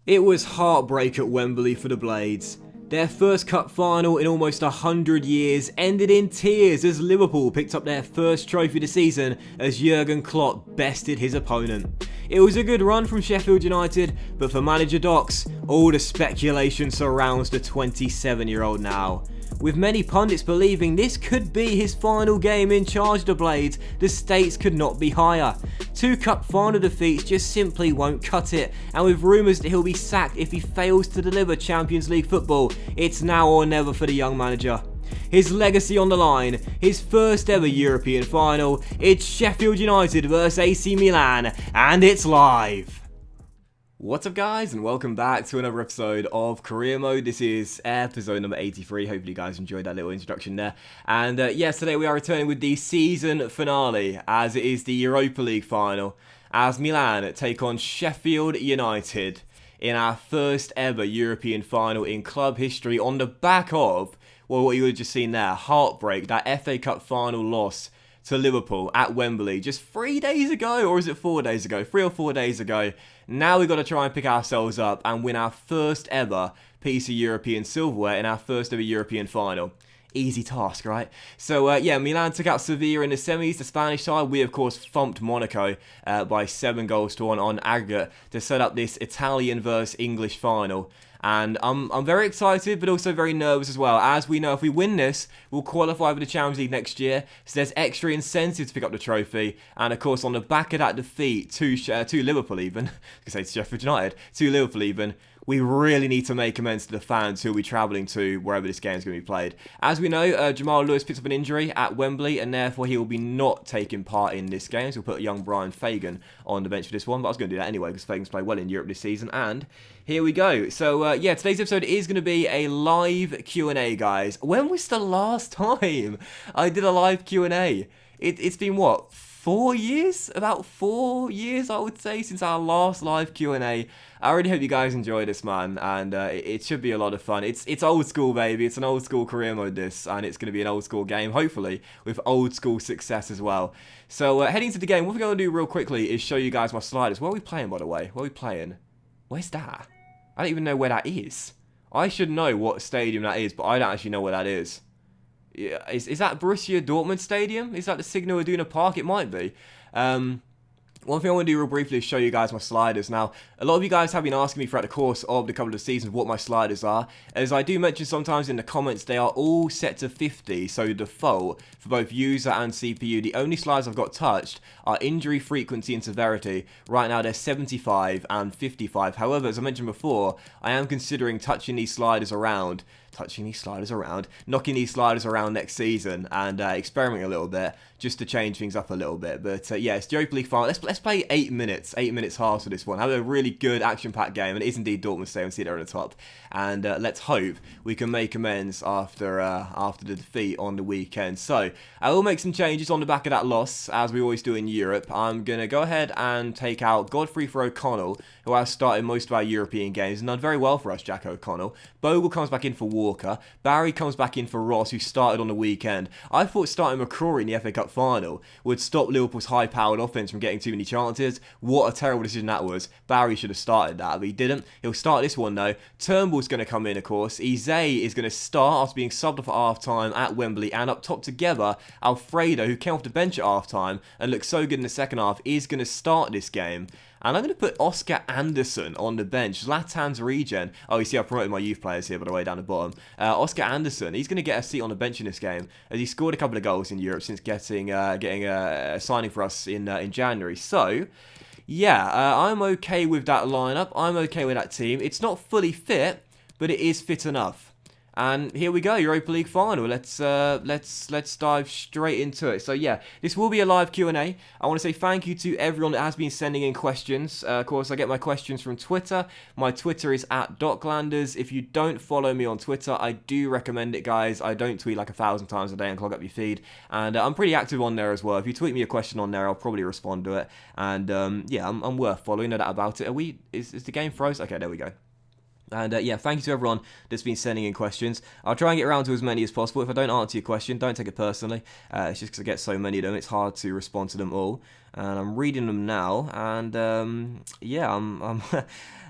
It was heartbreak at Wembley for the Blades. Their first cup final in almost 100 years ended in tears as Liverpool picked up their first trophy of the season as Jurgen Klopp bested his opponent. It was a good run from Sheffield United, but for manager Docs, all the speculation surrounds the 27-year-old now. With many pundits believing this could be his final game in charge of the Blades, the stakes could not be higher. 2 cup final defeats just simply won't cut it, and with rumours that he'll be sacked if he fails to deliver Champions League football, it's now or never for the young manager. His legacy on the line, his first ever European final, it's Sheffield United vs AC Milan, and it's live! What's up guys, and welcome back to another episode of Career Mode. This is episode number 83. Hopefully you guys enjoyed that little introduction there. And yes, today we are returning with the season finale, as it is the Europa League final, as Milan take on Sheffield United in our first ever European final in club history on the back of, well, what you would have just seen there, heartbreak, that FA Cup final loss to Liverpool at Wembley just 3 days ago, or is it 4 days ago? 3 or 4 days ago. Now we've got to try and pick ourselves up and win our first ever piece of European silverware in our first ever European final. Easy task, right? So, yeah, Milan took out Sevilla in the semis, the Spanish side. We, of course, thumped Monaco by 7 goals to 1 on aggregate to set up this Italian versus English final. And I'm very excited, but also very nervous as well. As we know, if we win this, we'll qualify for the Champions League next year. So there's extra incentive to pick up the trophy. And of course, on the back of that defeat to Liverpool even, I could say to Sheffield United, to Liverpool even, we really need to make amends to the fans who will be travelling to wherever this game is going to be played. As we know, Jamal Lewis picked up an injury at Wembley, and therefore he will be not taking part in this game. So we'll put young Brian Fagan on the bench for this one, but I was going to do that anyway because Fagan's played well in Europe this season. And here we go. So, yeah, today's episode is going to be a live Q&A, guys. When was the last time I did a live Q&A? It's been, what, 4 years? About 4 years, I would say, since our last live Q&A. I really hope you guys enjoy this, man, and it should be a lot of fun. It's old school, baby. It's an old school career mode, this, and it's going to be an old school game, hopefully, with old school success as well. So, heading to the game, what we're going to do real quickly is show you guys my sliders. Where are we playing, by the way? Where are we playing? Where's that? I don't even know where that is. I should know what stadium that is, but I don't actually know where that is. Yeah, is that Borussia Dortmund Stadium? Is that the Signal Iduna Park? It might be. One thing I want to do real briefly is show you guys my sliders. Now, a lot of you guys have been asking me throughout the course of the couple of seasons what my sliders are. As I do mention sometimes in the comments, they are all set to 50, so default for both user and CPU. The only sliders I've got touched are injury frequency and severity. Right now they're 75 and 55. However, as I mentioned before, I am considering touching these sliders around, knocking these sliders around next season and experimenting a little bit just to change things up a little bit. But yeah, it's the Europa League final. Let's play 8 minutes half for this one. Have a really good action-packed game, and it is indeed Dortmund Stadium. See there on the top, and let's hope we can make amends after the defeat on the weekend. So I will make some changes on the back of that loss, as we always do in Europe. I'm gonna go ahead and take out Godfrey for O'Connell, who has started most of our European games and done very well for us. Jack O'Connell. Bogle comes back in for Walker. Barry comes back in for Ross, who started on the weekend. I thought starting McCrory in the FA Cup final would stop Liverpool's high-powered offense from getting too many chances. What a terrible decision that was. Barry should have started that, but he didn't. He'll start this one though. Turnbull's going to come in, of course. Eze is going to start after being subbed off at half-time at Wembley, and up top together, Alfredo, who came off the bench at half-time and looked so good in the second half, is going to start this game. And I'm going to put Oscar Anderson on the bench. Zlatan's regen. Oh, you see I promoted my youth players here, by the way, down the bottom. Oscar Anderson, he's going to get a seat on the bench in this game, as he scored a couple of goals in Europe since getting a signing for us in January. So, yeah, I'm okay with that lineup. I'm okay with that team. It's not fully fit, but it is fit enough. And here we go, Europa League final. Let's dive straight into it. So yeah, this will be a live Q&A. I want to say thank you to everyone that has been sending in questions. Of course, I get my questions from Twitter. My Twitter is @Docklanders. If you don't follow me on Twitter, I do recommend it, guys. I don't tweet like 1,000 times a day and clog up your feed. And I'm pretty active on there as well. If you tweet me a question on there, I'll probably respond to it. And yeah, I'm worth following, no doubt about it. Is the game froze? Okay, there we go. And yeah, thank you to everyone that's been sending in questions. I'll try and get around to as many as possible. If I don't answer your question, don't take it personally. It's just because I get so many of them, it's hard to respond to them all. and I'm reading them now, and yeah, I'm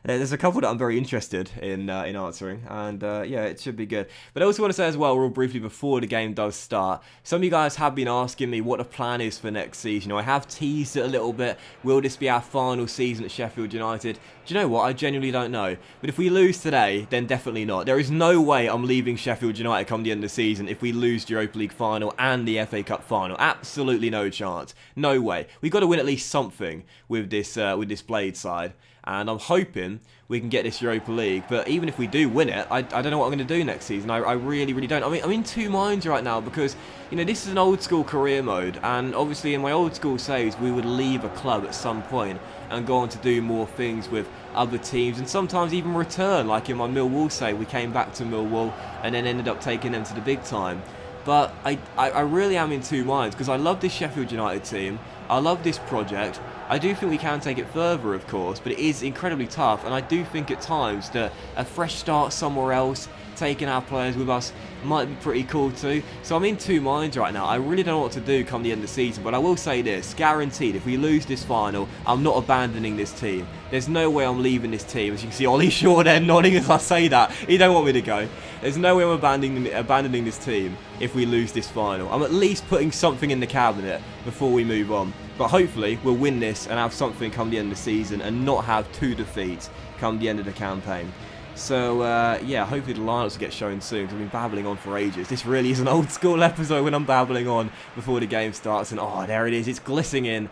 there's a couple that I'm very interested in answering, and yeah, it should be good. But I also want to say as well, real briefly before the game does start, some of you guys have been asking me what the plan is for next season. I have teased it a little bit. Will this be our final season at Sheffield United? Do you know what? I genuinely don't know. But if we lose today, then definitely not. There is no way I'm leaving Sheffield United come the end of the season if we lose the Europa League final and the FA Cup final. Absolutely no chance. No way. We've got to win at least something with this Blade side. And I'm hoping we can get this Europa League. But even if we do win it, I don't know what I'm going to do next season. I really, really don't. I mean, I'm in two minds right now because, you know, this is an old school career mode. And obviously in my old school saves, we would leave a club at some point and go on to do more things with other teams. And sometimes even return. Like in my Millwall save, we came back to Millwall and then ended up taking them to the big time. But I really am in two minds because I love this Sheffield United team. I love this project. I do think we can take it further, of course, but it is incredibly tough, and I do think at times that a fresh start somewhere else, taking our players with us, might be pretty cool too. So I'm in two minds right now. I really don't know what to do come the end of the season, but I will say this, guaranteed, if we lose this final, I'm not abandoning this team. There's no way I'm leaving this team. As you can see, Ollie Shaw there nodding as I say that. He don't want me to go. There's no way I'm abandoning this team if we lose this final. I'm at least putting something in the cabinet before we move on. But hopefully we'll win this and have something come the end of the season and not have 2 defeats come the end of the campaign. So yeah, hopefully the lineups will get shown soon because I've been babbling on for ages. This really is an old school episode when I'm babbling on before the game starts. And oh, there it is. It's glistening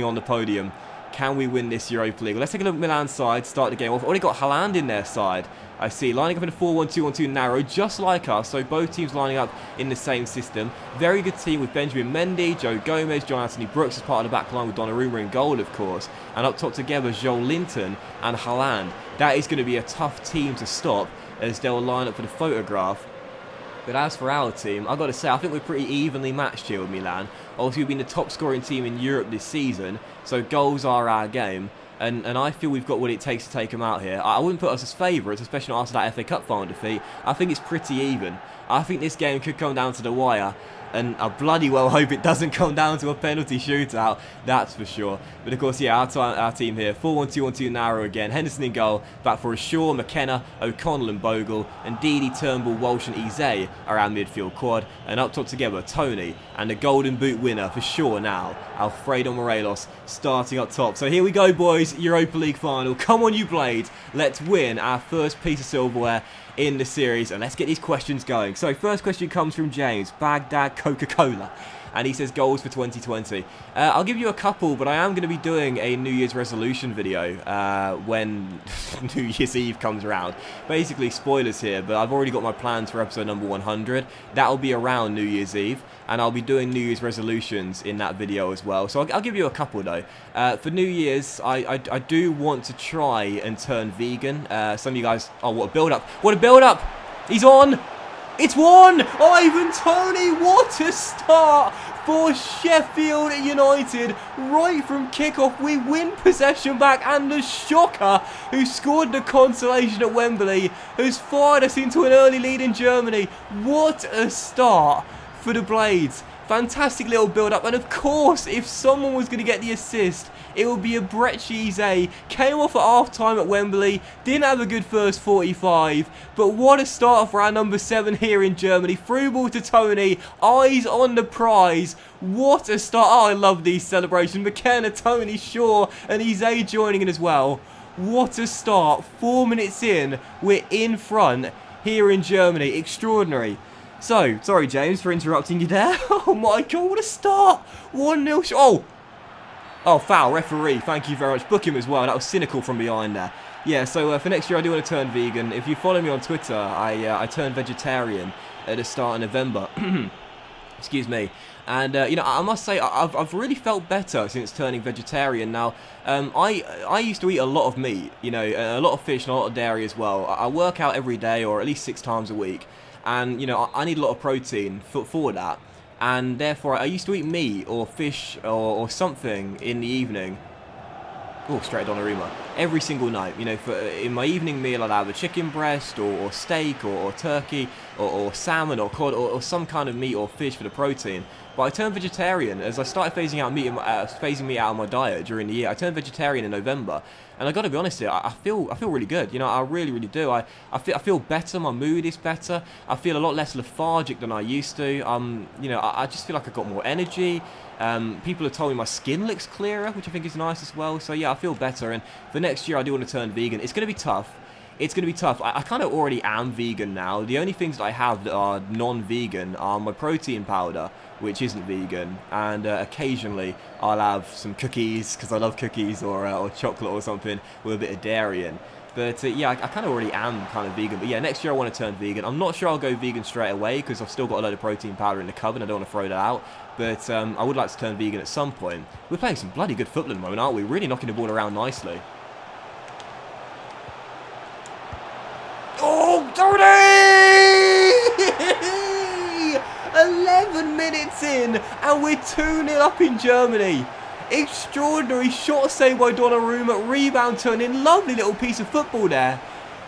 on the podium. Can we win this Europa League? Well, let's take a look at Milan's side, start the game off. Already got Haaland in their side. I see, lining up in a 4-1-2-1-2 narrow, just like us, so both teams lining up in the same system. Very good team with Benjamin Mendy, Joe Gomez, John Anthony Brooks as part of the back line with Donnarumma in goal, of course. And up top together, Joel Linton and Haaland. That is going to be a tough team to stop as they'll line up for the photograph. But as for our team, I've got to say, I think we're pretty evenly matched here with Milan. Obviously, we've been the top scoring team in Europe this season, so goals are our game. And I feel we've got what it takes to take them out here. I wouldn't put us as favourites, especially after that FA Cup final defeat. I think it's pretty even. I think this game could come down to the wire. And I bloody well hope it doesn't come down to a penalty shootout, that's for sure. But of course, yeah, our team here, 4-1-2-1-2 narrow again. Henderson in goal, back for Shaw, McKenna, O'Connell and Bogle. And Didi, Turnbull, Walsh and Eze are our midfield quad. And up top together, Tony and the Golden Boot winner for sure now, Alfredo Morelos, starting up top. So here we go, boys, Europa League final. Come on, you Blades. Let's win our first piece of silverware in the series, and let's get these questions going. So first question comes from James, Baghdad Coca-Cola, and he says goals for 2020. I'll give you a couple, but I am going to be doing a New Year's resolution video when New Year's Eve comes around. Basically, spoilers here, but I've already got my plans for episode number 100. That'll be around New Year's Eve, and I'll be doing New Year's resolutions in that video as well. So I'll give you a couple though. For New Year's, I do want to try and turn vegan. Some of you guys, oh, what a build-up. What a build-up! He's on! It's won! Ivan Toney, what a start for Sheffield United. Right from kickoff, we win possession back, and the shocker who scored the consolation at Wembley has fired us into an early lead in Germany. What a start for the Blades. Fantastic little build-up, and of course, if someone was going to get the assist, it would be a Brecci Eze. Came off at half-time at Wembley, didn't have a good first 45, but what a start for our number 7 here in Germany. Through ball to Tony, eyes on the prize. What a start. Oh, I love these celebrations. McKenna, Tony, Shaw, and Eze joining in as well. What a start. 4 minutes in, we're in front here in Germany. Extraordinary. So, sorry James for interrupting you there. Oh my god, what a start. 1-0. Oh, foul, referee. Thank you very much. Book him as well. That was cynical from behind there. Yeah, so for next year I do want to turn vegan. If you follow me on Twitter, I turned vegetarian at the start of November. Excuse me. And, you know, I must say, I've really felt better since turning vegetarian. Now, I used to eat a lot of meat, you know, a lot of fish and a lot of dairy as well. I work out every day or at least 6 times a week. And, you know, I need a lot of protein for that. And therefore, I used to eat meat or fish or something in the evening. Oh, straight Donnarumma. Every single night. You know, in my evening meal, I'd have a chicken breast or steak or turkey or salmon or cod or some kind of meat or fish for the protein. but I turned vegetarian as I started phasing meat out of my diet during the year. I turned vegetarian in November, and I got to be honest here, I feel really good. You know, I really do. I feel better. My mood is better. I feel a lot less lethargic than I used to. You know, I just feel like I've got more energy. People have told me my skin looks clearer, which I think is nice as well. So yeah, I feel better. And for next year, I do want to turn vegan. It's going to be tough. It's going to be tough. I kind of already am vegan now. The only things that I have that are non-vegan are my protein powder, which isn't vegan, and occasionally I'll have some cookies, because I love cookies, or chocolate or something with a bit of dairy in. But yeah, I kind of already am kind of vegan. But yeah, next year I want to turn vegan. I'm not sure I'll go vegan straight away, because I've still got a load of protein powder in the cupboard. I don't want to throw that out. But I would like to turn vegan at some point. We're playing some bloody good football at the moment, aren't we? Really knocking the ball around nicely. Oh, Tony! 11 minutes in, and we're 2-0 up in Germany. Extraordinary shot save by Donnarumma, rebound turn in, lovely little piece of football there.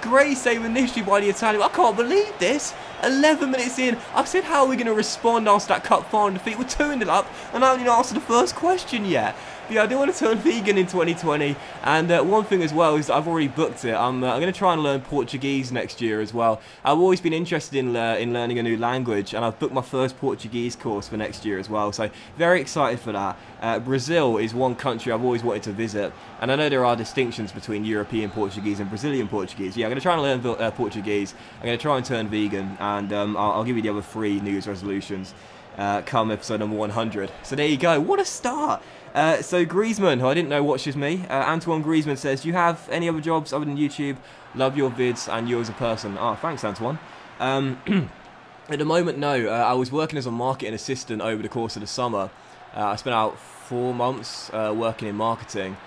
Great save initially by the Italian. I can't believe this. 11 minutes in, I said, how are we going to respond after that cup final defeat? We're 2-0 up, and I haven't even answered the first question yet. But yeah, I do want to turn vegan in 2020, and one thing as well is that I've already booked it. I'm going to try and learn Portuguese next year as well. I've always been interested in learning a new language, and I've booked my first Portuguese course for next year as well, so very excited for that. Brazil is one country I've always wanted to visit, and I know there are distinctions between European Portuguese and Brazilian Portuguese. Yeah, I'm going to try and learn Portuguese. I'm going to try and turn vegan, and I'll give you the other 3 New Year's resolutions come episode number 100. So there you go. What a start! So Griezmann, who I didn't know watches me, Antoine Griezmann says, "Do you have any other jobs other than YouTube? Love your vids and you as a person." Oh, thanks, Antoine. At the moment, no. I was working as a marketing assistant over the course of the summer. I spent about 4 months working in marketing.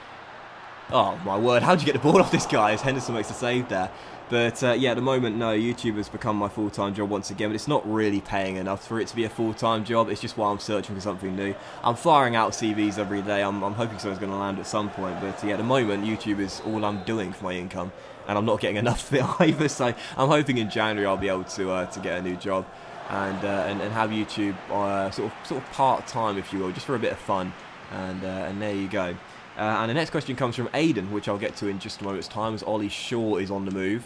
Oh, my word, how'd you get the ball off this guy as Henderson makes the save there? But yeah, at the moment, no, YouTube has become my full-time job once again, but it's not really paying enough for it to be a full-time job. It's just why I'm searching for something new. I'm firing out CVs every day. I'm hoping something's going to land at some point, but yeah, at the moment, YouTube is all I'm doing for my income, and I'm not getting enough of it either, so I'm hoping in January I'll be able to get a new job and have YouTube sort of part-time, if you will, just for a bit of fun, and there you go. And the next question comes from Aiden, which I'll get to in just a moment's time, as Ollie Shaw is on the move.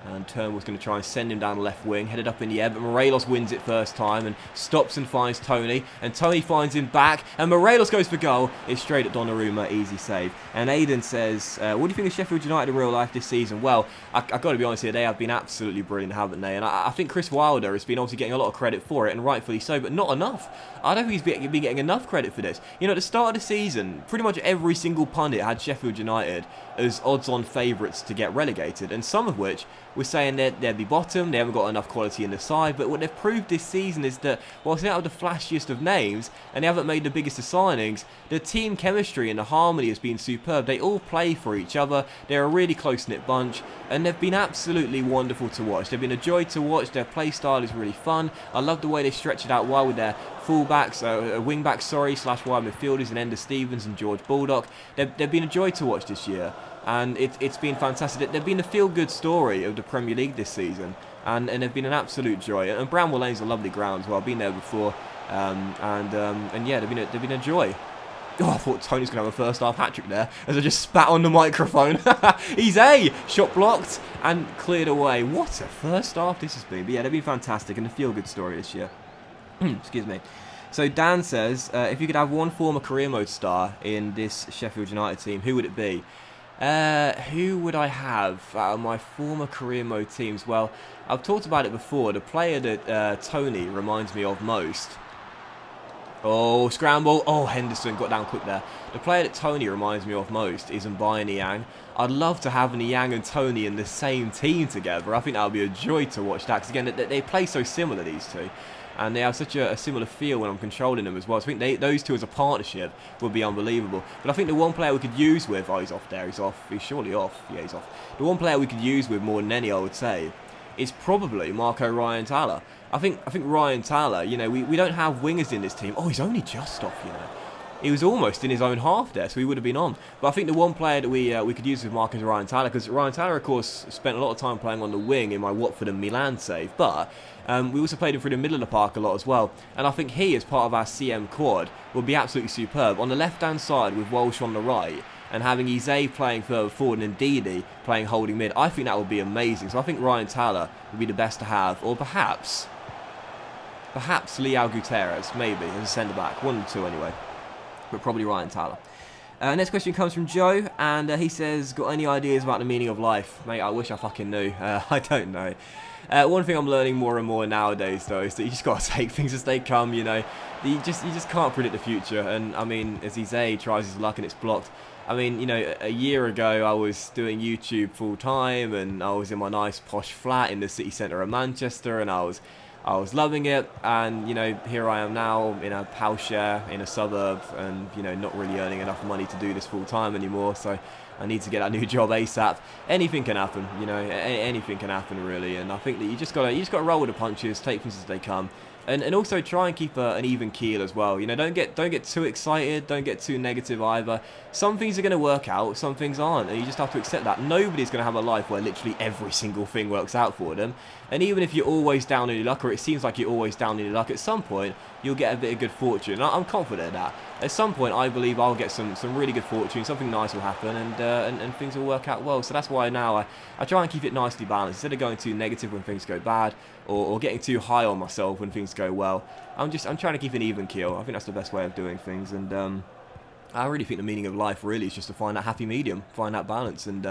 And Turnbull's going to try and send him down the left wing, headed up in the air, but Morelos wins it first time and stops and finds Tony. And Tony finds him back, and Morelos goes for goal. It's straight at Donnarumma, easy save. And Aiden says, what do you think of Sheffield United in real life this season? Well, I've got to be honest here, they have been absolutely brilliant, haven't they? And I think Chris Wilder has been obviously getting a lot of credit for it, and rightfully so, but not enough. I don't think he's been getting enough credit for this. You know, at the start of the season, pretty much every single pundit had Sheffield United as odds-on favourites to get relegated, and some of which were saying they'd be bottom, they haven't got enough quality in the side, but what they've proved this season is that whilst they don't have the flashiest of names, and they haven't made the biggest of signings, the team chemistry and the harmony has been superb. They all play for each other, they're a really close-knit bunch, and they've been absolutely wonderful to watch. They've been a joy to watch, their play style is really fun. I love the way they stretch it out wide with their fullbacks, wingbacks, slash wide midfielders, and Ender Stevens and George Baldock. They've been a joy to watch this year, and it's been fantastic. They've been the feel-good story of the Premier League this season, and they've been an absolute joy. And Bramwell Lane's a lovely ground as well. I've been there before, and yeah, they've been a joy. Oh, I thought Tony's going to have a first-half hat-trick there, as I just spat on the microphone. He's shot blocked and cleared away. What a first half this has been. But yeah, they've been fantastic, and a feel-good story this year. Excuse me. So Dan says, if you could have one former career mode star in this Sheffield United team, who would it be? Who would I have out of my former career mode teams? Well, I've talked about it before. The player that Tony reminds me of most. Oh, scramble. Oh, Henderson got down quick there. The player that Tony reminds me of most is Mbaye Niang. I'd love to have Niang and Tony in the same team together. I think that would be a joy to watch that, because again, they play so similar, these two. And they have such a similar feel when I'm controlling them as well. So I think those two as a partnership would be unbelievable. But I think the one player we could use with... Oh, he's off there. He's off. He's surely off. Yeah, he's off. The one player we could use with more than any, I would say, is probably Marco Ryan Tala. I think Ryan Tala, you know, we don't have wingers in this team. Oh, he's only just off, you know. He was almost in his own half there, so he would have been on. But I think the one player that we could use with Mark is Ryan Tyler, because Ryan Tyler, of course, spent a lot of time playing on the wing in my Watford and Milan save. But we also played him through the middle of the park a lot as well. And I think he, as part of our CM quad, would be absolutely superb. On the left-hand side with Walsh on the right, and having Eze playing further forward and Ndidi playing holding mid, I think that would be amazing. So I think Ryan Tyler would be the best to have, or perhaps Leao Gutierrez, maybe, as a centre-back. One or two anyway. But probably Ryan Tyler. Next question comes from Joe, and he says, got any ideas about the meaning of life? Mate, I wish I fucking knew. I don't know. One thing I'm learning more and more nowadays, though, is that you just got to take things as they come, you know. You just can't predict the future. And, I mean, as Eze tries his luck and it's blocked. I mean, you know, a year ago I was doing YouTube full-time, and I was in my nice posh flat in the city centre of Manchester, and I was loving it, and, you know, here I am now in a house share in a suburb, and, you know, not really earning enough money to do this full time anymore, so I need to get that new job ASAP. Anything can happen, you know, anything can happen really, and I think that you just gotta roll with the punches, take things as they come. And also try and keep an even keel as well. You know, don't get too excited, don't get too negative either. Some things are going to work out, some things aren't, and you just have to accept that. Nobody's going to have a life where literally every single thing works out for them. And even if you're always down in your luck, or it seems like you're always down in your luck, at some point you'll get a bit of good fortune. And I'm confident of that. At some point, I believe I'll get some really good fortune, something nice will happen, and things will work out well. So that's why now I try and keep it nicely balanced. Instead of going too negative when things go bad, or getting too high on myself when things go well, I'm trying to keep an even keel. I think that's the best way of doing things, and I really think the meaning of life really is just to find that happy medium, find that balance, and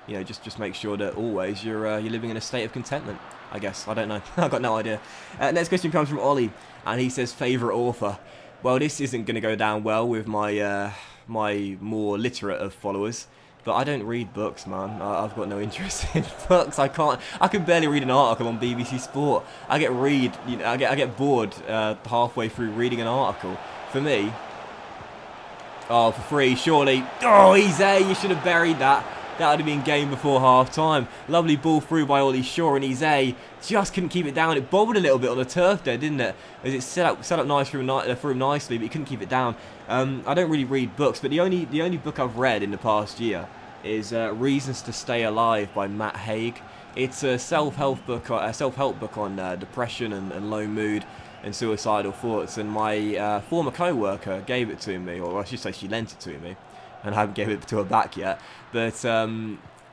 you know, just make sure that always you're living in a state of contentment. I guess, I don't know. I've got no idea. Next question comes from Ollie, and he says favourite author. Well, this isn't going to go down well with my my more literate of followers, but I don't read books, man. I've got no interest in books. I can barely read an article on BBC Sport. I get bored halfway through reading an article. For me, oh, for free, surely. Oh, Eze, you should have buried that. That would have been game before half-time. Lovely ball through by Ollie Shaw, and Eze just couldn't keep it down. It bobbled a little bit on the turf there, didn't it? As it set up nice through him nicely, but he couldn't keep it down. I don't really read books, but the only book I've read in the past year is Reasons to Stay Alive by Matt Haig. It's a self-help book on depression and low mood and suicidal thoughts. And my former co-worker gave it to me, or I should say she lent it to me. And I haven't given it to her back yet. But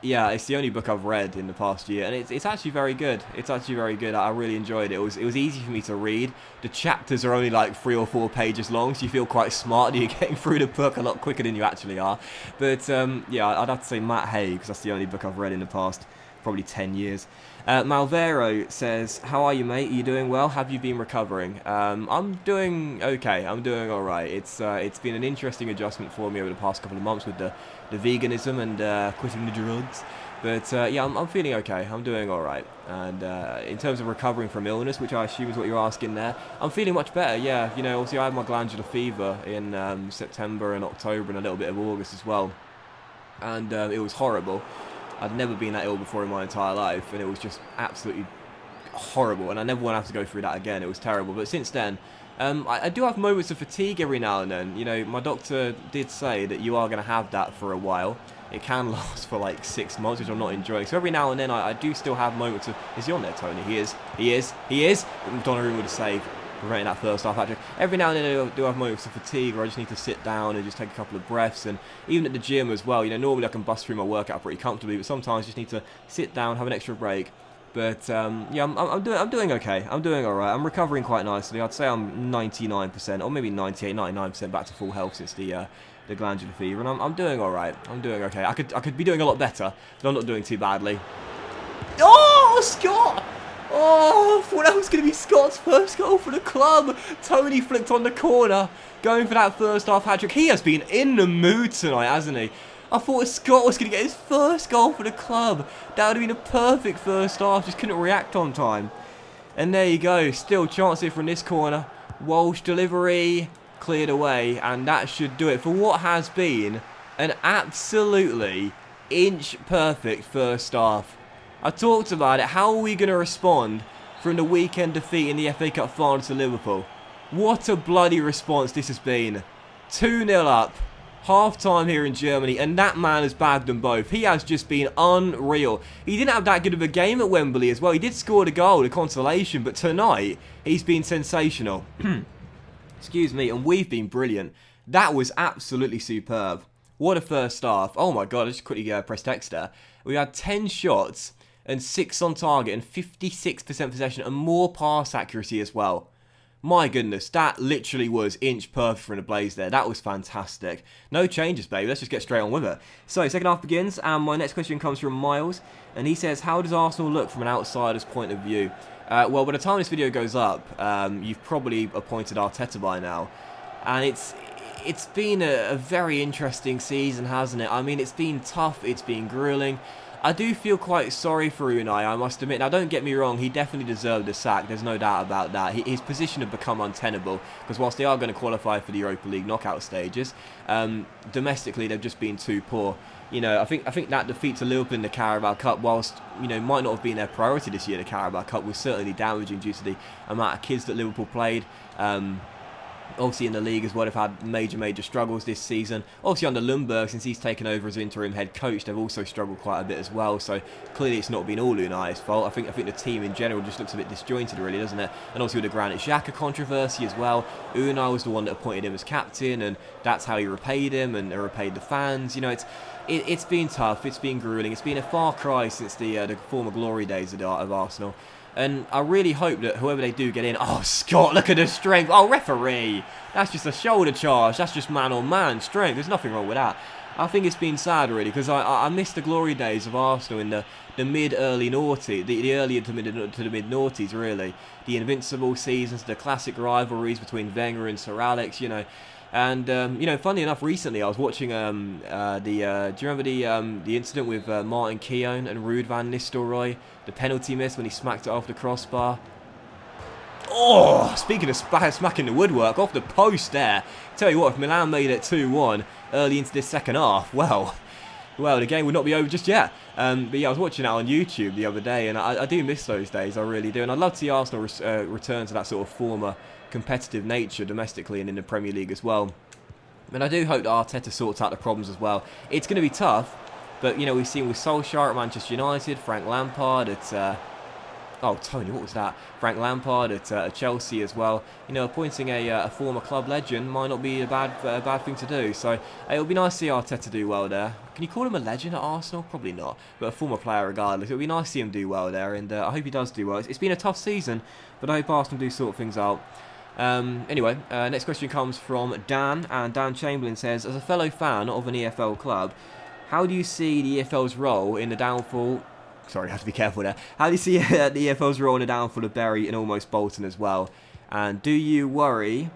yeah, it's the only book I've read in the past year, and it's actually very good. It's actually very good. I really enjoyed it. It was easy for me to read. The chapters are only like 3 or 4 pages long, so you feel quite smart that you're getting through the book a lot quicker than you actually are. But yeah, I'd have to say Matt Haig, because that's the only book I've read in the past probably 10 years. Malvero says, how are you, mate? Are you doing well? Have you been recovering? I'm doing okay. I'm doing all right. It's been an interesting adjustment for me over the past couple of months with the veganism and quitting the drugs. But yeah, I'm feeling okay. I'm doing all right. And in terms of recovering from illness, which I assume is what you're asking there, I'm feeling much better. Yeah, you know, obviously I had my glandular fever in September and October and a little bit of August as well. And it was horrible. I'd never been that ill before in my entire life, and it was just absolutely horrible, and I never want to have to go through that again. It was terrible. But since then, I do have moments of fatigue every now and then. You know, my doctor did say that you are going to have that for a while. It can last for like 6 months, which I'm not enjoying. So every now and then, I do still have moments of... Is he on there, Tony? He is. Donnarumma with a save, preventing that first half hat-trick. Every now and then I do have moments of fatigue where I just need to sit down and just take a couple of breaths, and even at the gym as well, you know, normally I can bust through my workout pretty comfortably, but sometimes I just need to sit down, have an extra break. But yeah, I'm doing okay. I'm doing all right. I'm recovering quite nicely. I'd say I'm 99% or maybe 98, 99% back to full health since the glandular fever, and I'm doing all right. I'm doing okay. I could be doing a lot better, but I'm not doing too badly. Oh, Scott! Oh, I thought that was going to be Scott's first goal for the club. Tony flicked on the corner, going for that first half hat-trick. He has been in the mood tonight, hasn't he? I thought Scott was going to get his first goal for the club. That would have been a perfect first half, just couldn't react on time. And there you go, still chance here from this corner. Walsh delivery, cleared away, and that should do it for what has been an absolutely inch-perfect first half. I talked about it. How are we going to respond from the weekend defeat in the FA Cup final to Liverpool? What a bloody response this has been. 2-0 up. Half-time here in Germany, and that man has bagged them both. He has just been unreal. He didn't have that good of a game at Wembley as well. He did score the goal, the consolation, but tonight, he's been sensational. Excuse me, and we've been brilliant. That was absolutely superb. What a first half. Oh my god, I just quickly press text there. We had 10 shots and 6 on target and 56% possession and more pass accuracy as well. My goodness, that literally was inch perfect for the Blaze there. That was fantastic. No changes, baby. Let's just get straight on with it. So, second half begins, and my next question comes from Miles, and he says, how does Arsenal look from an outsider's point of view? Well, by the time this video goes up, you've probably appointed Arteta by now, and it's been a very interesting season, hasn't it? I mean, it's been tough, it's been grueling. I do feel quite sorry for Unai, I must admit. Now, don't get me wrong, he definitely deserved a sack. There's no doubt about that. His position had become untenable, because whilst they are going to qualify for the Europa League knockout stages, domestically they've just been too poor. You know, I think that defeat to Liverpool in the Carabao Cup, whilst, you know, might not have been their priority this year, the Carabao Cup, was certainly damaging due to the amount of kids that Liverpool played. Obviously in the league as well, they've had major struggles this season. Obviously under Lundberg, since he's taken over as interim head coach, they've also struggled quite a bit as well. So clearly it's not been all Unai's fault. I think the team in general just looks a bit disjointed, really, doesn't it? And obviously with the Granit Xhaka controversy as well, Unai was the one that appointed him as captain, and that's how he repaid him and repaid the fans. You know, it's been tough, it's been grueling, it's been a far cry since the former glory days of Arsenal. And I really hope that whoever they do get in... Oh, Scott, look at the strength. Oh, referee. That's just a shoulder charge. That's just man-on-man strength. There's nothing wrong with that. I think it's been sad, really, because I miss the glory days of Arsenal in the mid-early noughties, the early to the mid-noughties, really. The invincible seasons, the classic rivalries between Wenger and Sir Alex, you know. And, you know, funny enough, recently I was watching do you remember the incident with Martin Keown and Ruud van Nistelrooy? The penalty miss when he smacked it off the crossbar. Oh, speaking of smacking the woodwork, off the post there. Tell you what, if Milan made it 2-1 early into this second half, well, the game would not be over just yet. But yeah, I was watching that on YouTube the other day, and I do miss those days, I really do. And I'd love to see Arsenal return to that sort of former competitive nature domestically and in the Premier League as well. And I do hope that Arteta sorts out the problems as well. It's going to be tough, but, you know, we've seen with Solskjaer at Manchester United, Frank Lampard at... oh, Tony, what was that? Frank Lampard at Chelsea as well. You know, appointing a former club legend might not be a bad thing to do. So it would be nice to see Arteta do well there. Can you call him a legend at Arsenal? Probably not, but a former player regardless. It would be nice to see him do well there, and I hope he does do well. It's been a tough season, but I hope Arsenal do sort things out. Anyway, next question comes from Dan, and Dan Chamberlain says, as a fellow fan of an EFL club, how do you see the EFL's role in the downfall... Sorry, I have to be careful there. How do you see the EFL's role in the downfall of Bury and almost Bolton as well? And do you worry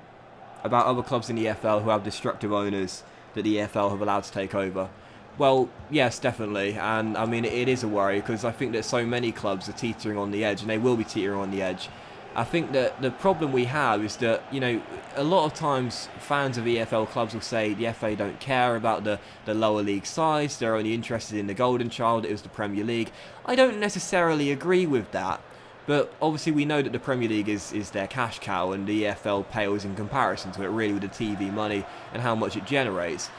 about other clubs in the EFL who have destructive owners that the EFL have allowed to take over? Well, yes, definitely. And I mean, it is a worry because I think that so many clubs are teetering on the edge, and they will be teetering on the edge. I think that the problem we have is that, you know, a lot of times fans of EFL clubs will say the FA don't care about the lower league sides, they're only interested in the golden child, it was the Premier League. I don't necessarily agree with that, but obviously we know that the Premier League is their cash cow, and the EFL pales in comparison to it, really, with the TV money and how much it generates.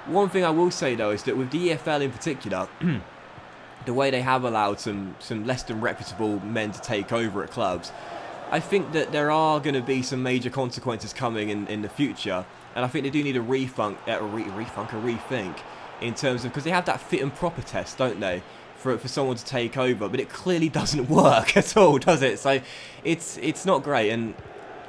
One thing I will say, though, is that with the EFL in particular, the way they have allowed some less than reputable men to take over at clubs, I think that there are going to be some major consequences coming in the future, and I think they do need a rethink in terms of, because they have that fit and proper test, don't they, for someone to take over, but it clearly doesn't work at all, does it? So it's not great, and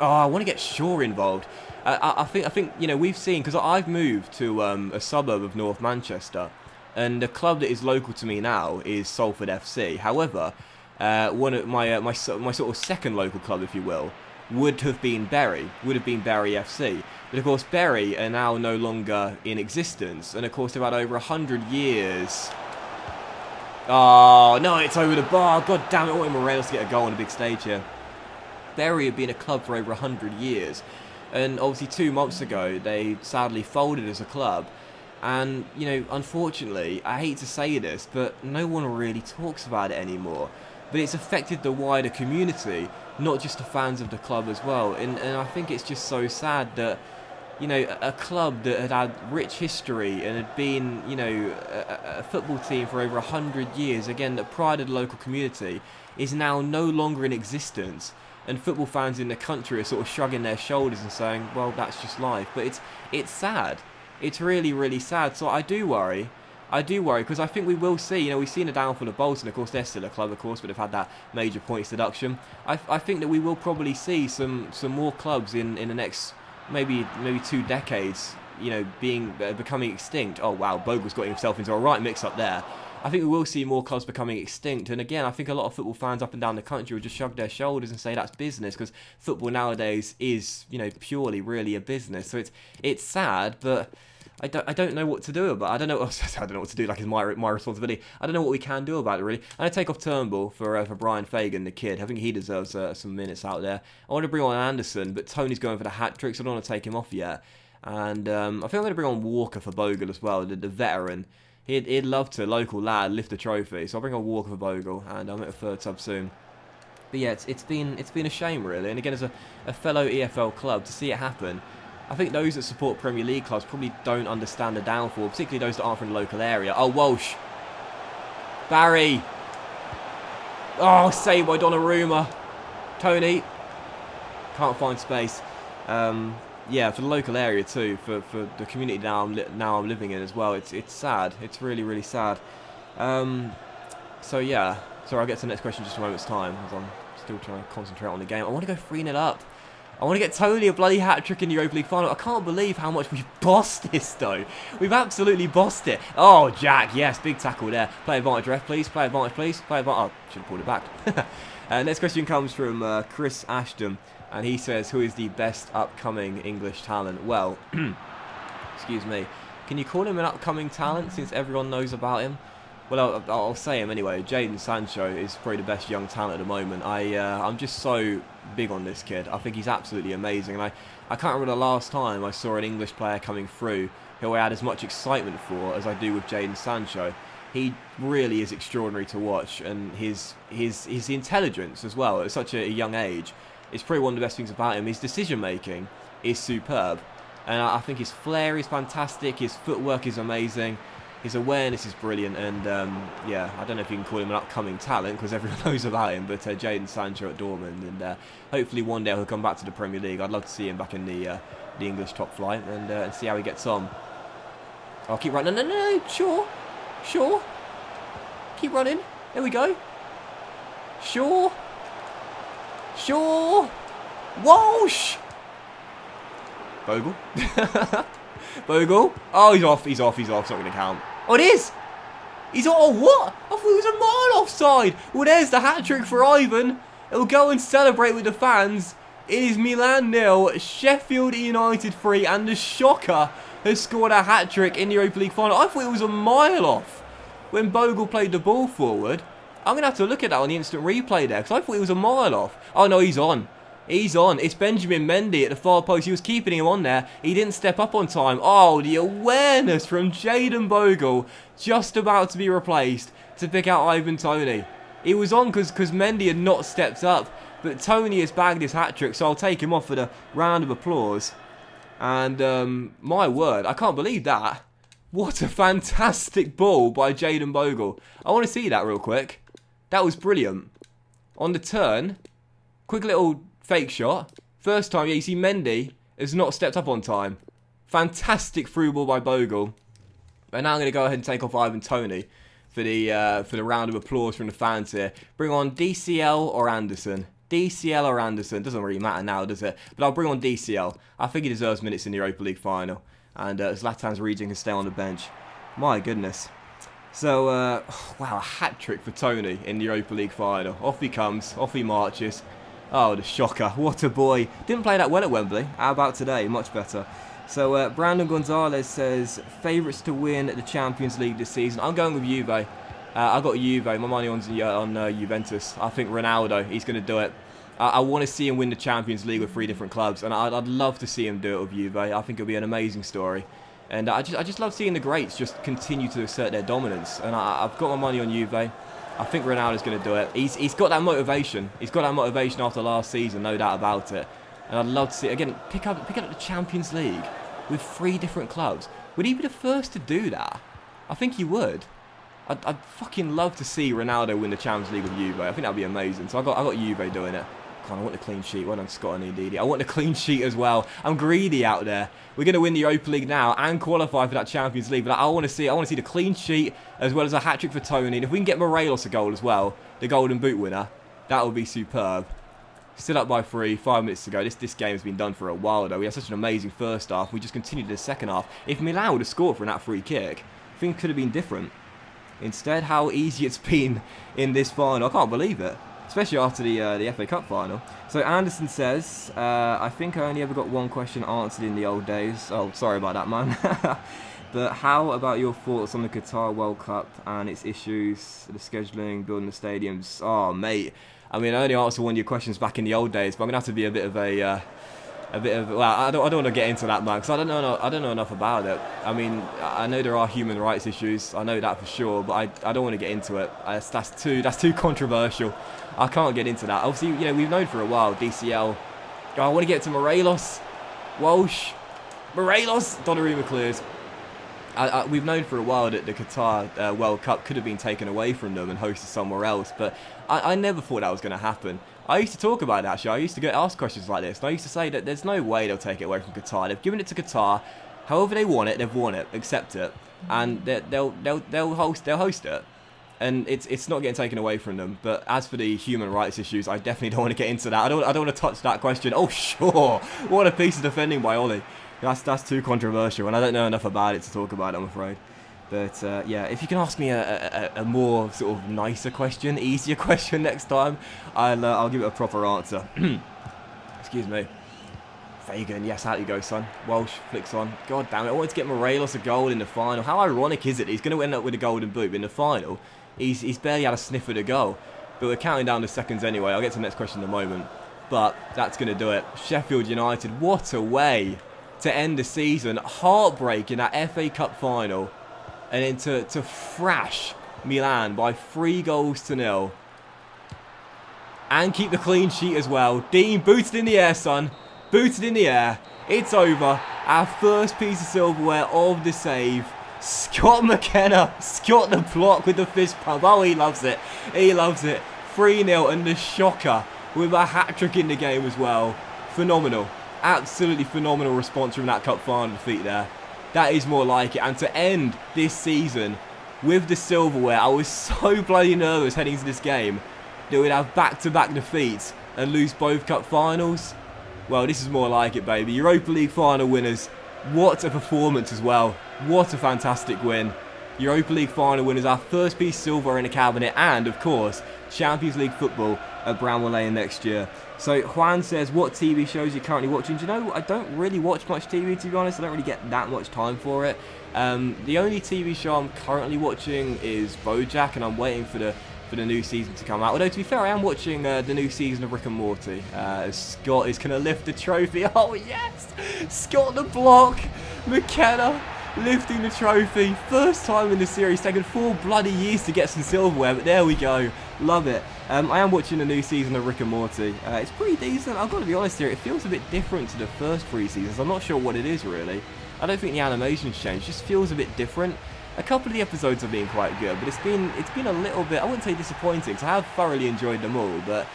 I want to get Shaw involved. I think you know, we've seen, because I've moved to a suburb of North Manchester, and the club that is local to me now is Salford FC. However, one of my sort of second local club, if you will, would have been Bury FC. But of course, Bury are now no longer in existence, and of course they've had over 100 years. Oh no, it's over the bar! God damn it! I want Morelos to get a goal on the big stage here. Bury have been a club for over 100 years, and obviously 2 months ago they sadly folded as a club. And, you know, unfortunately, I hate to say this, but no one really talks about it anymore. But it's affected the wider community, not just the fans of the club as well. And I think it's just so sad that, you know, a club that had had rich history and had been, you know, a football team for over 100 years, again, that pride of the local community, is now no longer in existence. And football fans in the country are sort of shrugging their shoulders and saying, well, that's just life. But it's sad. It's really, really sad. So I do worry. Because I think we will see, you know, we've seen the downfall of Bolton. Of course, they're still a club, of course, but they've had that major points deduction. I think that we will probably see some more clubs in the next maybe 2 decades, you know, becoming extinct. Oh wow, Bogle's got himself into a right mix-up there. I think we will see more clubs becoming extinct, and again, I think a lot of football fans up and down the country will just shrug their shoulders and say that's business, because football nowadays is, you know, purely really a business. So it's sad, but I don't know what to do about it. I don't know what to do, like, it's my responsibility. I don't know what we can do about it, really. I'm going to take off Turnbull for Brian Fagan, the kid. I think he deserves some minutes out there. I want to bring on Anderson, but Tony's going for the hat-trick, so I don't want to take him off yet. And I think I'm going to bring on Walker for Bogle as well, the veteran. He'd love to, local lad, lift the trophy. So I'll bring on Walker for Bogle, and I'll make a third sub soon. But yeah, it's been a shame, really. And again, as a fellow EFL club, to see it happen, I think those that support Premier League clubs probably don't understand the downfall, particularly those that aren't from the local area. Oh, Walsh. Barry. Oh, saved by Donnarumma. Tony. Can't find space. Yeah, for the local area too, for the community now I'm living in as well. It's sad. It's really, really sad. So yeah. Sorry, I'll get to the next question in just a moment's time, as I'm still trying to concentrate on the game. I want to go 3-0 up. I want to get Tony a bloody hat-trick in the Europa League final. I can't believe how much we've bossed this, though. We've absolutely bossed it. Oh, Jack, yes, big tackle there. Play advantage, ref, please. Play advantage, please. Play advantage. Oh, should have pulled it back. Next question comes from Chris Ashton, and he says, who is the best upcoming English talent? Well, excuse me. Can you call him an upcoming talent since everyone knows about him? Well, I'll say him anyway. Jadon Sancho is probably the best young talent at the moment. I'm just so big on this kid. I think he's absolutely amazing. And I can't remember the last time I saw an English player coming through who I had as much excitement for as I do with Jadon Sancho. He really is extraordinary to watch, and his intelligence as well at such a young age is probably one of the best things about him. His decision making is superb, and I think his flair is fantastic. His footwork is amazing. His awareness is brilliant, and yeah, I don't know if you can call him an upcoming talent because everyone knows about him, but Jadon Sancho at Dortmund, and hopefully one day he'll come back to the Premier League. I'd love to see him back in the English top flight and see how he gets on. I'll keep running. No, sure. Keep running. There we go. Sure. Walsh. Bogle. Bogle. Oh, he's off. It's not going to count. Oh, it is. He's off. Oh, what? I thought he was a mile offside. Well, there's the hat-trick for Ivan. He'll go and celebrate with the fans. It is Milan 0, Sheffield United 3, and the shocker has scored a hat-trick in the Europa League final. I thought it was a mile off when Bogle played the ball forward. I'm going to have to look at that on the instant replay there, because I thought it was a mile off. Oh, no, he's on. He's on. It's Benjamin Mendy at the far post. He was keeping him on there. He didn't step up on time. Oh, the awareness from Jadon Bogle. Just about to be replaced to pick out Ivan Toney. He was on because Mendy had not stepped up. But Toney has bagged his hat-trick, so I'll take him off for the round of applause. And my word, I can't believe that. What a fantastic ball by Jadon Bogle. I want to see that real quick. That was brilliant. On the turn, quick little fake shot. First time, yeah, you see Mendy has not stepped up on time. Fantastic through ball by Bogle. And now I'm going to go ahead and take off Ivan Toney for the round of applause from the fans here. Bring on DCL or Anderson. DCL or Anderson. Doesn't really matter now, does it? But I'll bring on DCL. I think he deserves minutes in the Europa League final. And Zlatan's region can stay on the bench. My goodness. So, wow, a hat-trick for Toney in the Europa League final. Off he comes. Off he marches. Oh, the shocker. What a boy. Didn't play that well at Wembley. How about today? Much better. So, Brandon Gonzalez says, favourites to win the Champions League this season. I'm going with Juve. I got Juve. My money on Juventus. I think Ronaldo, he's going to do it. I want to see him win the Champions League with 3 different clubs. And I'd love to see him do it with Juve. I think it'll be an amazing story. And I just love seeing the greats just continue to assert their dominance. And I've got my money on Juve. I think Ronaldo's going to do it. He's got that motivation. He's got that motivation after last season, no doubt about it. And I'd love to see, again, pick up the Champions League with 3 different clubs. Would he be the first to do that? I think he would. I'd fucking love to see Ronaldo win the Champions League with Juve. I think that'd be amazing. So I got Juve doing it. God, I want the clean sheet. Well done, Scott and Edie. I want the clean sheet as well. I'm greedy out there. We're going to win the Europa League now and qualify for that Champions League. But I want to see the clean sheet as well as a hat-trick for Tony. And if we can get Morelos a goal as well, the Golden Boot winner, that would be superb. Still up by 3, 5 minutes to go. This game has been done for a while though. We had such an amazing first half. We just continued in the second half. If Milan would have scored from that free kick, things could have been different. Instead, how easy it's been in this final. I can't believe it. Especially after the FA Cup final. So Anderson says, I think I only ever got one question answered in the old days. Oh, sorry about that, man. But how about your thoughts on the Qatar World Cup and its issues, the scheduling, building the stadiums? Oh, mate. I mean, I only answered one of your questions back in the old days, but I'm gonna have to be a bit of well, I don't want to get into that, man, because I don't know enough about it. I mean, I know there are human rights issues, I know that for sure, but I don't want to get into it. That's too controversial. I can't get into that. Obviously, you know, we've known for a while DCL. Oh, I want to get to Morelos, Walsh, Morelos, Donnarumma clears. We've known for a while that the Qatar World Cup could have been taken away from them and hosted somewhere else, but I never thought that was going to happen. I used to talk about it, actually. I used to get asked questions like this, and I used to say that there's no way they'll take it away from Qatar. They've given it to Qatar. However they want it, they've won it. Accept it, and they'll host it, and it's not getting taken away from them. But as for the human rights issues, I definitely don't want to get into that. I don't want to touch that question. Oh sure, what a piece of defending by Ollie. That's too controversial, and I don't know enough about it to talk about it, I'm afraid. But yeah, if you can ask me a more sort of nicer question, easier question next time, I'll give it a proper answer. Excuse me. Fagan, yes, out you go, son. Walsh flicks on. God damn it, I wanted to get Morelos a goal in the final. How ironic is it? He's going to end up with a golden boot in the final. He's barely had a sniff of the goal. But we're counting down the seconds anyway. I'll get to the next question in a moment. But that's going to do it. Sheffield United, what a way to end the season. Heartbreak in that FA Cup final. And then to thrash Milan by 3-0. And keep the clean sheet as well. Dean, booted in the air, son. Booted in the air. It's over. Our first piece of silverware of the save. Scott McKenna. Scott the block with the fist pump. Oh, he loves it. He loves it. 3-0 and the shocker with a hat-trick in the game as well. Phenomenal. Absolutely phenomenal response from that cup final defeat there. That is more like it. And to end this season with the silverware, I was so bloody nervous heading into this game that we'd have back-to-back defeats and lose both cup finals. Well, this is more like it, baby. Europa League final winners. What a performance as well. What a fantastic win. Europa League final winners, our first piece of silver in the cabinet, and, of course, Champions League football at Bramwell Lane next year. So Juan says, what TV shows are you currently watching? Do you know, I don't really watch much TV, to be honest. I don't really get that much time for it. The only TV show I'm currently watching is BoJack, and I'm waiting for the new season to come out. Although, to be fair, I am watching the new season of Rick and Morty. Scott is going to lift the trophy. Oh, yes! Scott the block! McKenna lifting the trophy. First time in the series. Taken 4 bloody years to get some silverware, but there we go. Love it. I am watching the new season of Rick and Morty. It's pretty decent. I've got to be honest here. It feels a bit different to the first 3 seasons. I'm not sure what it is, really. I don't think the animation's changed. It just feels a bit different. A couple of the episodes have been quite good, but it's been a little bit, I wouldn't say disappointing, because I have thoroughly enjoyed them all, but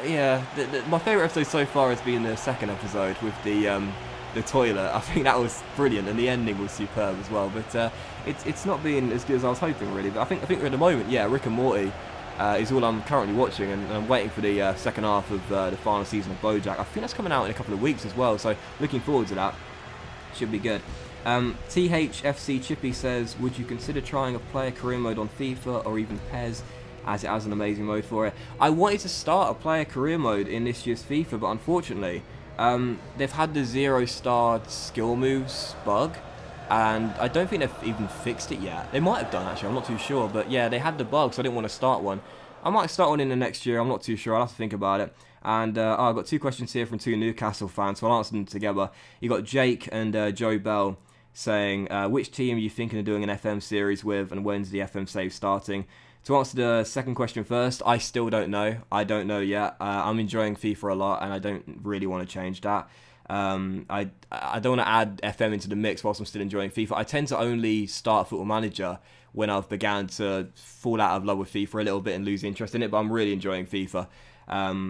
yeah, my favourite episode so far has been the second episode with the toilet. I think that was brilliant, and the ending was superb as well, but it's not been as good as I was hoping, really. But I think at the moment, yeah, Rick and Morty is all I'm currently watching, and I'm waiting for the second half of the final season of BoJack. I think that's coming out in a couple of weeks as well, so looking forward to that. Should be good. THFC Chippy says, would you consider trying a player career mode on FIFA or even PES, as it has an amazing mode for it? I wanted to start a player career mode in this year's FIFA, but unfortunately, they've had the 0-star skill moves bug, and I don't think they've even fixed it yet. They might have done, actually, I'm not too sure, but yeah, they had the bug, so I didn't want to start one. I might start one in the next year, I'm not too sure, I'll have to think about it. And I've got 2 questions here from 2 Newcastle fans, so I'll answer them together. You got Jake and Joe Bell saying, which team are you thinking of doing an FM series with, and when's the FM save starting? To answer the second question first, I still don't know. I don't know yet. I'm enjoying FIFA a lot, and I don't really want to change that. I don't want to add FM into the mix whilst I'm still enjoying FIFA. I tend to only start Football Manager when I've began to fall out of love with FIFA a little bit and lose interest in it, but I'm really enjoying FIFA.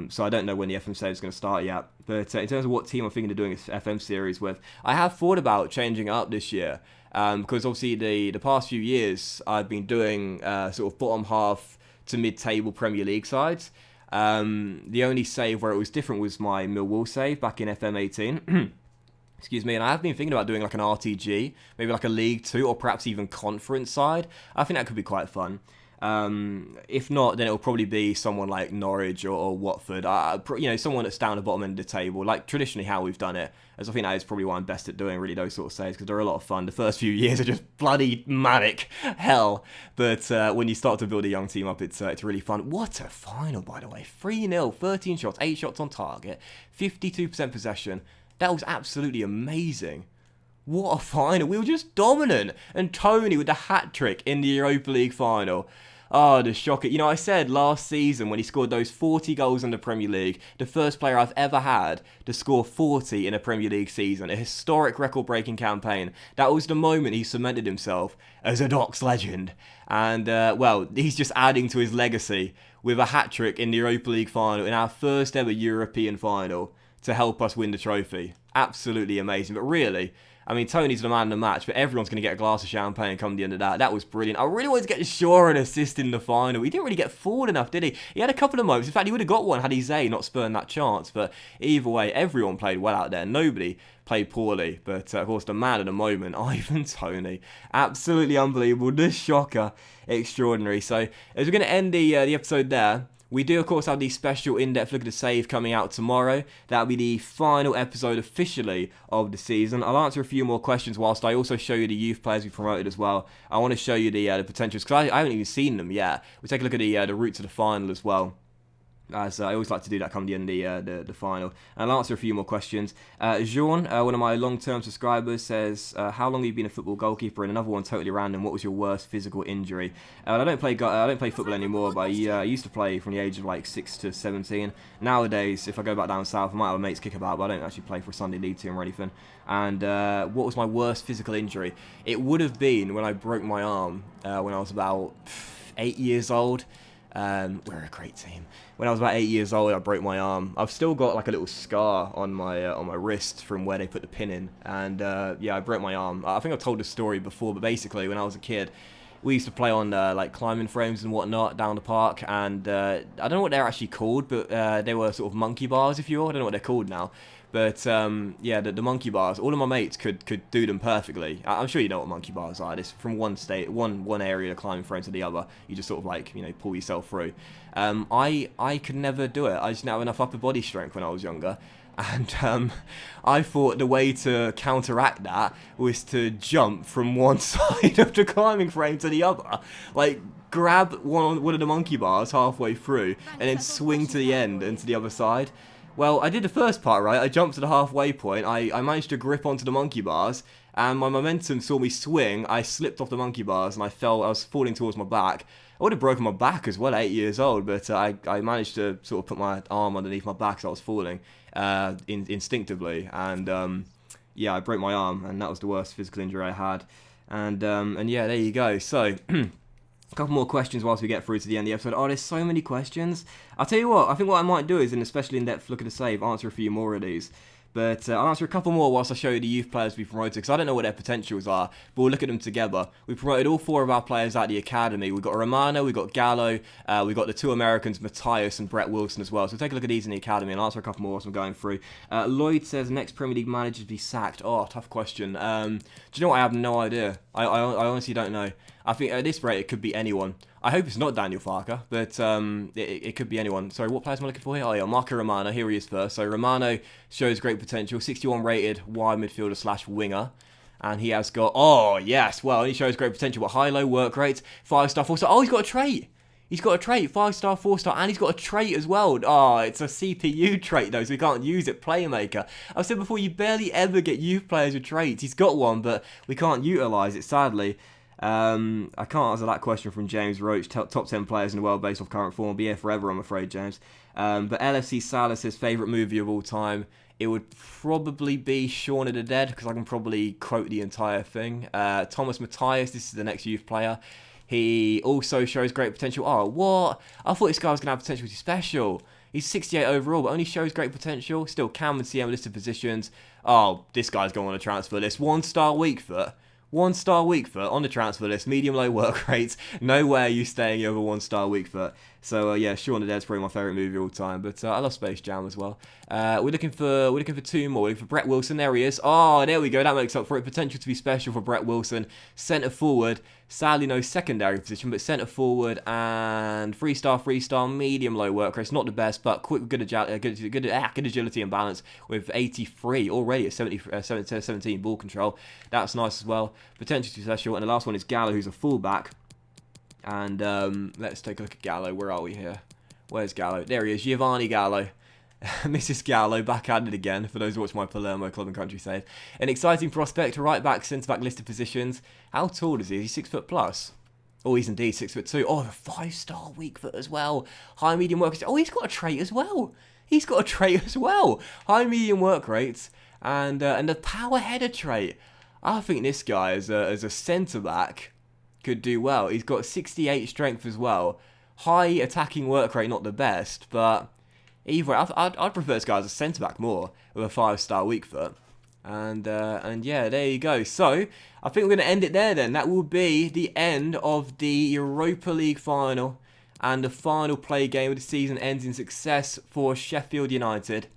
So I don't know when the FM save is going to start yet. But in terms of what team I'm thinking of doing this FM series with, I have thought about changing it up this year. Because obviously the past few years I've been doing sort of bottom half to mid-table Premier League sides. The only save where it was different was my Millwall save back in FM 18. Excuse me, and I have been thinking about doing like an RTG, maybe like a League 2 or perhaps even conference side. I think that could be quite fun. If not, then it'll probably be someone like Norwich or Watford, someone that's down the bottom end of the table, like traditionally how we've done it, as I think that is probably what I'm best at doing, really, those sort of saves, because they're a lot of fun. The first few years are just bloody manic hell, but when you start to build a young team up, it's really fun. What a final, by the way. 3-0, 13 shots, 8 shots on target, 52% possession. That was absolutely amazing. What a final. We were just dominant. And Tony with the hat-trick in the Europa League final. Oh, the shocker. I said last season when he scored those 40 goals in the Premier League, the first player I've ever had to score 40 in a Premier League season, a historic record-breaking campaign. That was the moment he cemented himself as a Docks legend. And, he's just adding to his legacy with a hat-trick in the Europa League final, in our first ever European final, to help us win the trophy. Absolutely amazing. But really, I mean, Tony's the man of the match, but everyone's going to get a glass of champagne come the end of that. That was brilliant. I really wanted to get Shaw an assist in the final. He didn't really get forward enough, did he? He had a couple of moments. In fact, he would have got one had he not spurned that chance. But either way, everyone played well out there. Nobody played poorly. But, of course, the man of the moment, Ivan Toney. Absolutely unbelievable. The shocker. Extraordinary. So, as we're going to end the episode there, we do, of course, have the special in-depth look at the save coming out tomorrow. That'll be the final episode officially of the season. I'll answer a few more questions whilst I also show you the youth players we promoted as well. I want to show you the potentials, because I haven't even seen them yet. We'll take a look at the route to the final as well, as I always like to do that come the end of the final. And I'll answer a few more questions. Jean, one of my long-term subscribers, says, how long have you been a football goalkeeper? And another one totally random, what was your worst physical injury? I don't play football anymore, but I used to play from the age of like 6 to 17. Nowadays, if I go back down south, I might have a mate's kickabout, but I don't actually play for a Sunday League team or anything. And what was my worst physical injury? It would have been when I broke my arm when I was about 8 years old. We're a great team. When I was about 8 years old, I broke my arm. I've still got like a little scar on my wrist from where they put the pin in, and I broke my arm. I think I've told this story before, but basically, when I was a kid, we used to play on like climbing frames and whatnot down the park, and I don't know what they're actually called, but they were sort of monkey bars, if you will. I don't know what they're called now. But, the monkey bars, all of my mates could do them perfectly. I'm sure you know what monkey bars are. It's from one area of climbing frame to the other. You just sort of like, pull yourself through. I could never do it. I just didn't have enough upper body strength when I was younger. And I thought the way to counteract that was to jump from one side of the climbing frame to the other. Like, grab one of the monkey bars halfway through and then swing to the end and to the other side. Well, I did the first part right. I jumped to the halfway point. I managed to grip onto the monkey bars, and my momentum saw me swing. I slipped off the monkey bars, and I was falling towards my back. I would have broken my back as well at 8 years old, but I managed to sort of put my arm underneath my back as I was falling instinctively. And, I broke my arm, and that was the worst physical injury I had. And there you go. So... a couple more questions whilst we get through to the end of the episode. Oh, there's so many questions. I'll tell you what, I think what I might do is, in a especially in-depth look at the save, answer a few more of these. But I'll answer a couple more whilst I show you the youth players we promoted, because I don't know what their potentials are, but we'll look at them together. We promoted all 4 of our players at the academy. We've got Romano, we've got Gallo, we've got the 2 Americans, Matthias and Brett Wilson as well. So take a look at these in the academy and I'll answer a couple more whilst I'm going through. Lloyd says, next Premier League manager to be sacked. Oh, tough question. Do you know what? I have no idea. I honestly don't know. I think at this rate it could be anyone. I hope it's not Daniel Farker, but it could be anyone. Sorry, what players am I looking for here? Oh yeah, Marco Romano. Here he is first. So Romano shows great potential. 61 rated wide midfielder / winger. And he has got, oh yes, well, he shows great potential. But high-low work rate, 5-star, 4-star. Oh, he's got a trait. He's got a trait, 5-star, 4-star, and he's got a trait as well. Oh, it's a CPU trait though, so we can't use it. Playmaker. I've said before, you barely ever get youth players with traits. He's got one, but we can't utilise it, sadly. I can't answer that question from James Roach. Top 10 players in the world based off current form. Be here forever, I'm afraid, James. But LFC Salas' favourite movie of all time, it would probably be Shaun of the Dead, because I can probably quote the entire thing. Thomas Matthias, this is the next youth player. He also shows great potential. Oh, what? I thought this guy was going to have potential to be special. He's 68 overall, but only shows great potential. Still, Cam and CM listed positions. Oh, this guy's going on a transfer list. 1-star weak foot. 1-star weak foot on the transfer list. Medium-low work rates. Nowhere are you staying over 1-star weak foot. So yeah, Shaun of the Dead's probably my favourite movie of all time. But I love Space Jam as well. We're looking for two more. We're looking for Brett Wilson. There he is. Oh, there we go. That makes up for it. Potential to be special for Brett Wilson. Centre forward. Sadly, no secondary position, but centre forward and 3-star, medium-low work rate. Not the best, but quick, good agility and balance with 83 already at 17 ball control. That's nice as well. Potential to be special. And the last one is Gallo, who's a fullback. And let's take a look at Gallo. Where are we here? Where's Gallo? There he is, Giovanni Gallo. Mrs. Gallo, back at it again, for those who watch my Palermo club and country save. An exciting prospect, right back, centre back listed positions. How tall is he? Is he 6 foot plus? Oh, he's indeed 6'2". Oh, a 5-star weak foot as well. High medium work rate. Oh, he's got a trait as well. He's got a trait as well. High medium work rates and the power header trait. I think this guy as a centre back could do well. He's got 68 strength as well. High attacking work rate, not the best, but either way, I'd prefer this guy as a centre back more with a 5-star weak foot. And yeah, there you go. So I think we're going to end it there then. That will be the end of the Europa League final, and the final play game of the season ends in success for Sheffield United.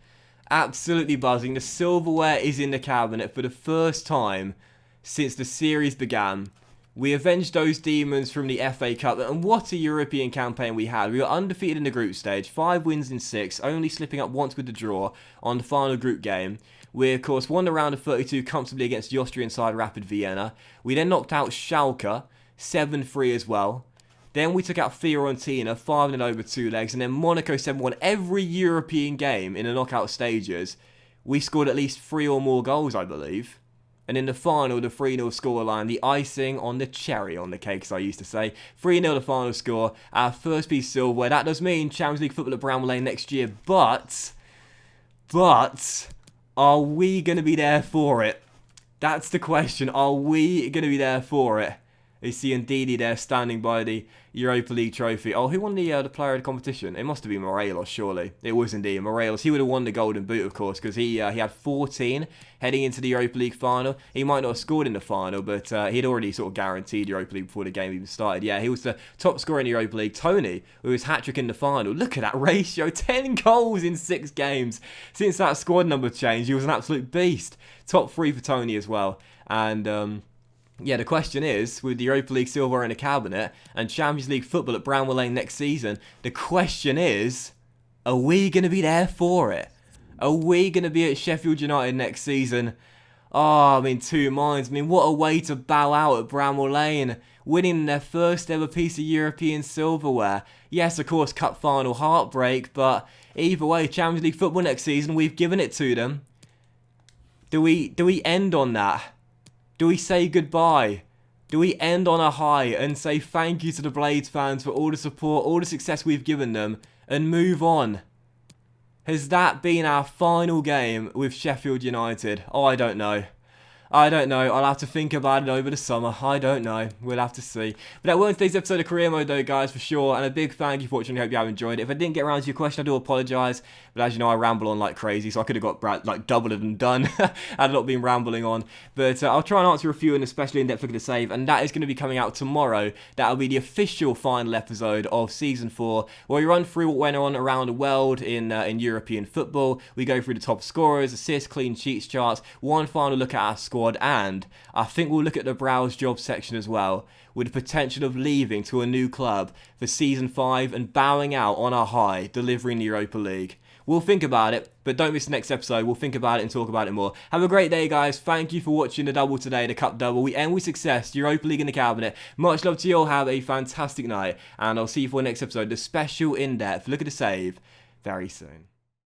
Absolutely buzzing. The silverware is in the cabinet for the first time since the series began. We avenged those demons from the FA Cup, and what a European campaign we had. We were undefeated in the group stage, 5 wins in 6, only slipping up once with the draw on the final group game. We, of course, won the round of 32 comfortably against the Austrian side Rapid Vienna. We then knocked out Schalke, 7-3 as well. Then we took out Fiorentina, 5-0 over 2 legs, and then Monaco 7-1. Every European game in the knockout stages, we scored at least 3 or more goals, I believe. And in the final, the 3-0 scoreline, the icing on the cherry on the cake, as I used to say. 3-0 the final score, our first piece of silverware. That does mean Champions League football at Bramall Lane next year, but are we going to be there for it? That's the question. Are we going to be there for it? You see Ndidi there standing by the Europa League trophy. Oh, who won the player of the competition? It must have been Morelos, surely. It was indeed Morelos. He would have won the Golden Boot, of course, because he had 14 heading into the Europa League final. He might not have scored in the final, but he'd already sort of guaranteed Europa League before the game even started. Yeah, he was the top scorer in the Europa League. Tony, with his hat-trick in the final. Look at that ratio. 10 goals in 6 games. Since that squad number changed, he was an absolute beast. Top 3 for Tony as well. And yeah, the question is, with the Europa League silverware in the cabinet and Champions League football at Bramall Lane next season, the question is, are we going to be there for it? Are we going to be at Sheffield United next season? Oh, I'm in two minds. I mean, what a way to bow out at Bramall Lane, winning their first ever piece of European silverware. Yes, of course, cup final heartbreak, but either way, Champions League football next season, we've given it to them. Do we end on that? Do we say goodbye? Do we end on a high and say thank you to the Blades fans for all the support, all the success we've given them, and move on? Has that been our final game with Sheffield United? Oh, I don't know. I don't know. I'll have to think about it over the summer. I don't know. We'll have to see. But that was today's episode of Career Mode though, guys, for sure. And a big thank you for watching. I hope you have enjoyed it. If I didn't get around to your question, I do apologise. But as you know, I ramble on like crazy, so I could have got like doubled it and done had I not been rambling on. But I'll try and answer a few, and especially in-depth look at the save. And that is going to be coming out tomorrow. That'll be the official final episode of Season 4, where we run through what went on around the world in European football. We go through the top scorers, assists, clean sheets charts, one final look at our squad, and I think we'll look at the Browse job section as well, with the potential of leaving to a new club for Season 5 and bowing out on a high, delivering the Europa League. We'll think about it, but don't miss the next episode. We'll think about it and talk about it more. Have a great day, guys. Thank you for watching the double today, the cup double. We end with success, Europa League in the cabinet. Much love to you all. Have a fantastic night, and I'll see you for the next episode, the special in-depth look at the save, very soon.